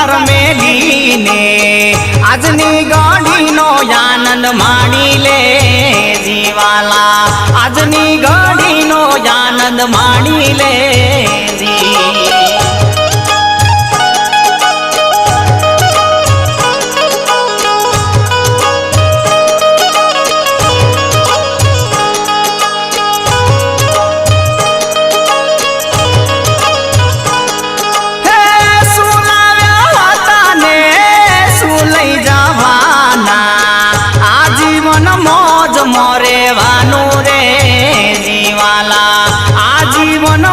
સંસાર મેલીને આજની ઘડીનો આનંદ માણી લે જીવાલા આજની ઘડીનો આનંદ માણી લે મોરેવાનું રે જીવાલા આજીવન